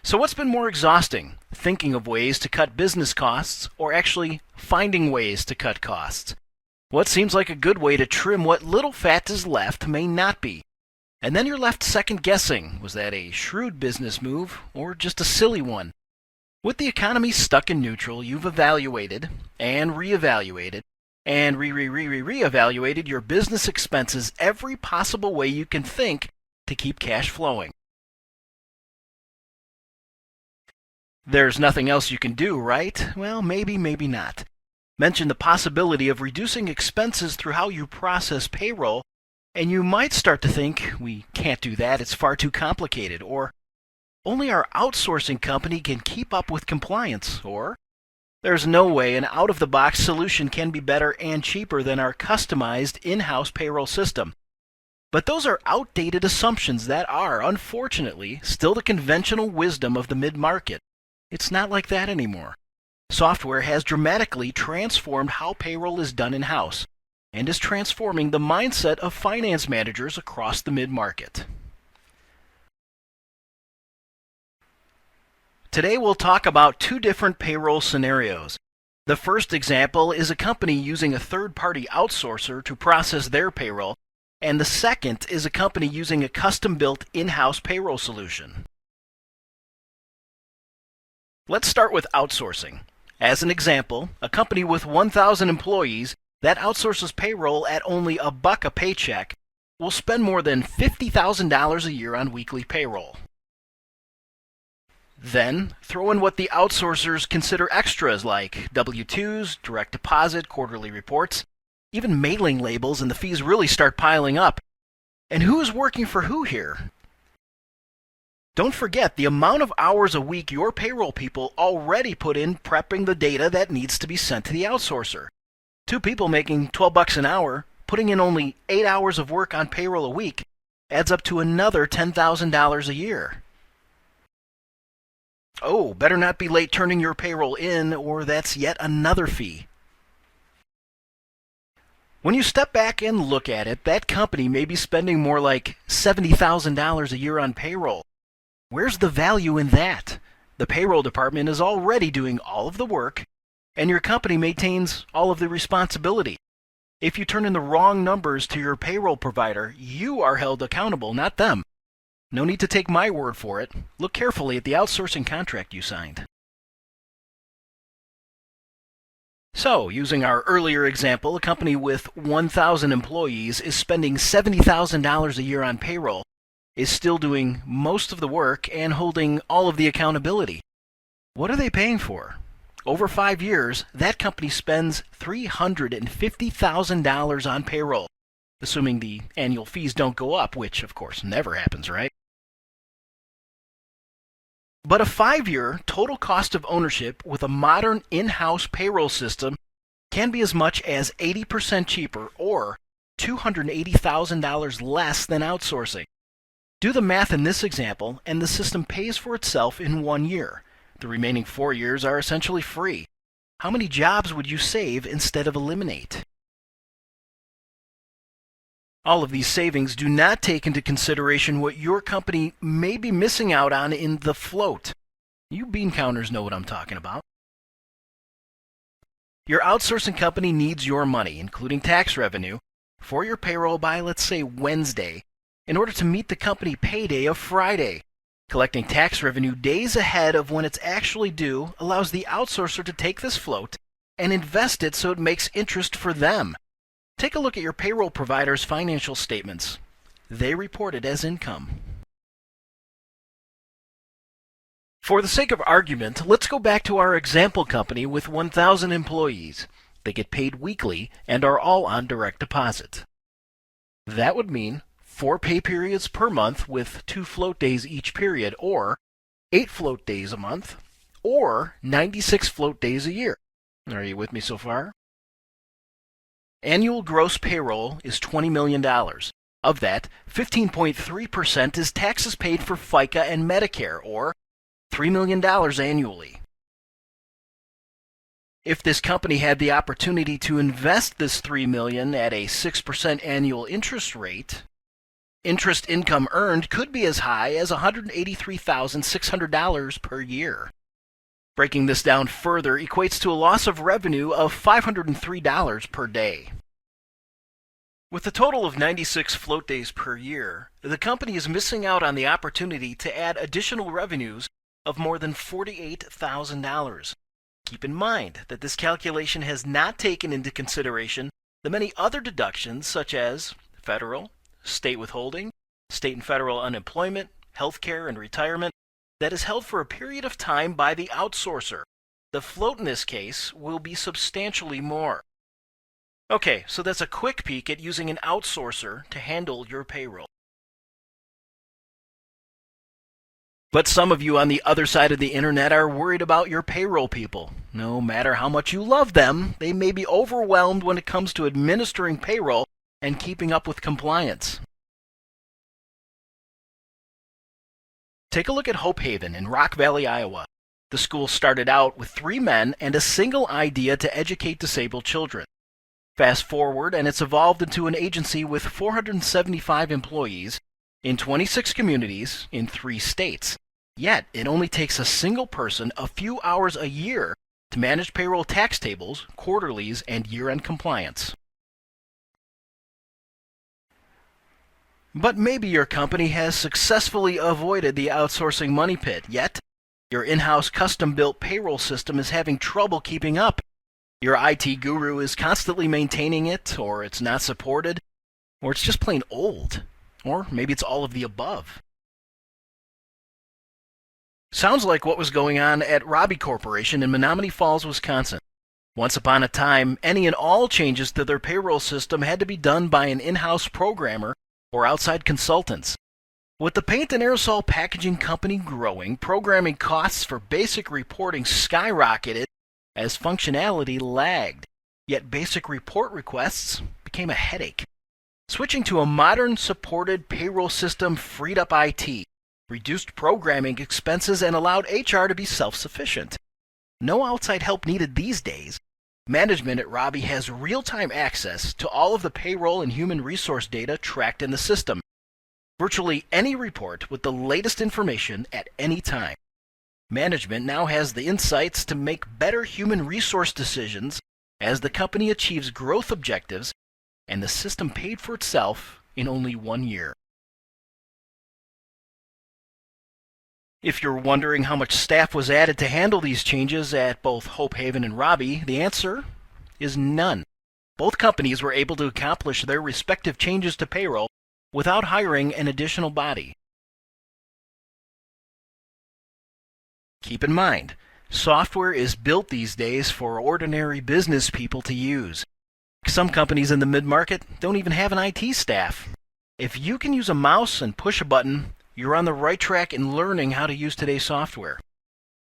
So what's been more exhausting, thinking of ways to cut business costs or actually finding ways to cut costs? What seems like a good way to trim what little fat is left may not be. And then you're left second guessing, was that a shrewd business move or just a silly one? With the economy stuck in neutral, you've evaluated and reevaluated and reevaluated your business expenses every possible way you can think to keep cash flowing. There's nothing else you can do, right? Well, maybe not. Mention the possibility of reducing expenses through how you process payroll, and you might start to think, we can't do that, it's far too complicated, or only our outsourcing company can keep up with compliance, or there's no way an out-of-the-box solution can be better and cheaper than our customized in-house payroll system. But those are outdated assumptions that are, unfortunately, still the conventional wisdom of the mid-market. It's not like that anymore. Software has dramatically transformed how payroll is done in-house and is transforming the mindset of finance managers across the mid-market. Today we'll talk about two different payroll scenarios. The first example is a company using a third-party outsourcer to process their payroll, and the second is a company using a custom-built in-house payroll solution. Let's start with outsourcing. As an example, a company with 1,000 employees that outsources payroll at only $1 a paycheck will spend more than $50,000 a year on weekly payroll. Then, throw in what the outsourcers consider extras like W-2s, direct deposit, quarterly reports, even mailing labels, and the fees really start piling up. And who is working for who here? Don't forget the amount of hours a week your payroll people already put in prepping the data that needs to be sent to the outsourcer. Two people making $12 an hour, putting in only 8 hours of work on payroll a week, adds up to another $10,000 a year. Oh, better not be late turning your payroll in, or that's yet another fee. When you step back and look at it, that company may be spending more like $70,000 a year on payroll. Where's the value in that? The payroll department is already doing all of the work, and your company maintains all of the responsibility. If you turn in the wrong numbers to your payroll provider, you are held accountable, not them. No need to take my word for it. Look carefully at the outsourcing contract you signed. So, using our earlier example, a company with 1,000 employees is spending $70,000 a year on payroll, is still doing most of the work and holding all of the accountability. What are they paying for? Over 5 years, that company spends $350,000 on payroll, assuming the annual fees don't go up, which of course never happens, right? But a 5-year total cost of ownership with a modern in-house payroll system can be as much as 80% cheaper or $280,000 less than outsourcing. Do the math in this example, and the system pays for itself in 1 year. The remaining 4 years are essentially free. How many jobs would you save instead of eliminate? All of these savings do not take into consideration what your company may be missing out on in the float. You bean counters know what I'm talking about. Your outsourcing company needs your money, including tax revenue, for your payroll by, let's say, Wednesday, in order to meet the company payday of Friday. Collecting tax revenue days ahead of when it's actually due allows the outsourcer to take this float and invest it so it makes interest for them. Take a look at your payroll provider's financial statements. They report it as income. For the sake of argument, let's go back to our example company with 1,000 employees. They get paid weekly and are all on direct deposit. That would mean 4 pay periods per month with 2 float days each period, or 8 float days a month, or 96 float days a year. Are you with me so far? Annual gross payroll is $20 million. Of that, 15.3% is taxes paid for FICA and Medicare, or $3 million annually. If this company had the opportunity to invest this $3 million at a 6% annual interest rate, Interest income earned could be as high as $183,600 per year. Breaking this down further equates to a loss of revenue of $503 per day. With a total of 96 float days per year, the company is missing out on the opportunity to add additional revenues of more than $48,000. Keep in mind that this calculation has not taken into consideration the many other deductions such as federal, state withholding, state and federal unemployment, healthcare, and retirement that is held for a period of time by the outsourcer. The float in this case will be substantially more. Okay, so that's a quick peek at using an outsourcer to handle your payroll. But some of you on the other side of the internet are worried about your payroll people. No matter how much you love them, they may be overwhelmed when it comes to administering payroll and keeping up with compliance. Take a look at Hope Haven in Rock Valley, Iowa. The school started out with 3 men and a single idea to educate disabled children. Fast forward, and it's evolved into an agency with 475 employees in 26 communities in 3 states. Yet, it only takes a single person a few hours a year to manage payroll tax tables, quarterlies, and year-end compliance. But maybe your company has successfully avoided the outsourcing money pit, yet your in-house custom-built payroll system is having trouble keeping up. Your IT guru is constantly maintaining it, or it's not supported, or it's just plain old, or maybe it's all of the above. Sounds like what was going on at Robbie Corporation in Menominee Falls, Wisconsin. Once upon a time, any and all changes to their payroll system had to be done by an in-house programmer or outside consultants. With the paint and aerosol packaging company growing, programming costs for basic reporting skyrocketed as functionality lagged, yet basic report requests became a headache. Switching to a modern supported payroll system freed up IT, reduced programming expenses, and allowed HR to be self-sufficient. No outside help needed these days. Management at Robbie has real-time access to all of the payroll and human resource data tracked in the system. Virtually any report with the latest information at any time. Management now has the insights to make better human resource decisions as the company achieves growth objectives, and the system paid for itself in only 1 year. If you're wondering how much staff was added to handle these changes at both Hope Haven and Robbie, the answer is none. Both companies were able to accomplish their respective changes to payroll without hiring an additional body. Keep in mind, software is built these days for ordinary business people to use. Some companies in the mid-market don't even have an IT staff. If you can use a mouse and push a button, you're on the right track in learning how to use today's software.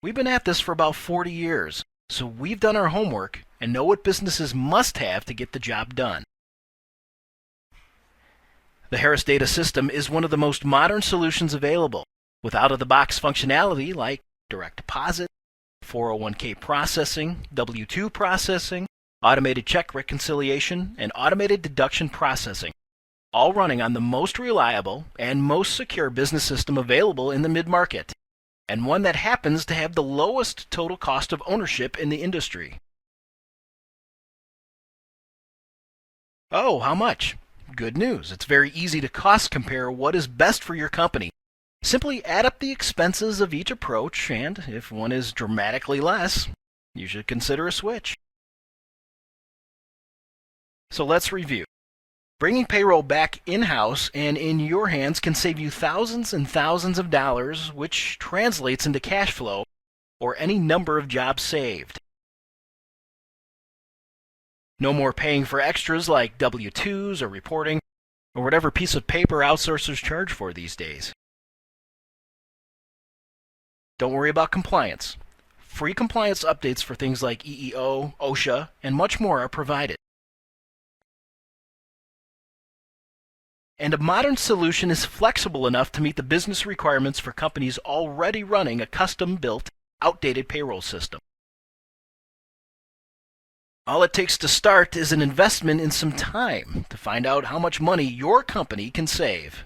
We've been at this for about 40 years, so we've done our homework and know what businesses must have to get the job done. The HarrisData system is one of the most modern solutions available, with out-of-the-box functionality like direct deposit, 401k processing, W-2 processing, automated check reconciliation, and automated deduction processing, all running on the most reliable and most secure business system available in the mid-market, and one that happens to have the lowest total cost of ownership in the industry. Oh, how much? Good news. It's very easy to cost compare what is best for your company. Simply add up the expenses of each approach, and if one is dramatically less, you should consider a switch. So let's review. Bringing payroll back in-house and in your hands can save you thousands and thousands of dollars, which translates into cash flow or any number of jobs saved. No more paying for extras like W-2s or reporting or whatever piece of paper outsourcers charge for these days. Don't worry about compliance. Free compliance updates for things like EEO, OSHA, and much more are provided. And a modern solution is flexible enough to meet the business requirements for companies already running a custom-built, outdated payroll system. All it takes to start is an investment in some time to find out how much money your company can save.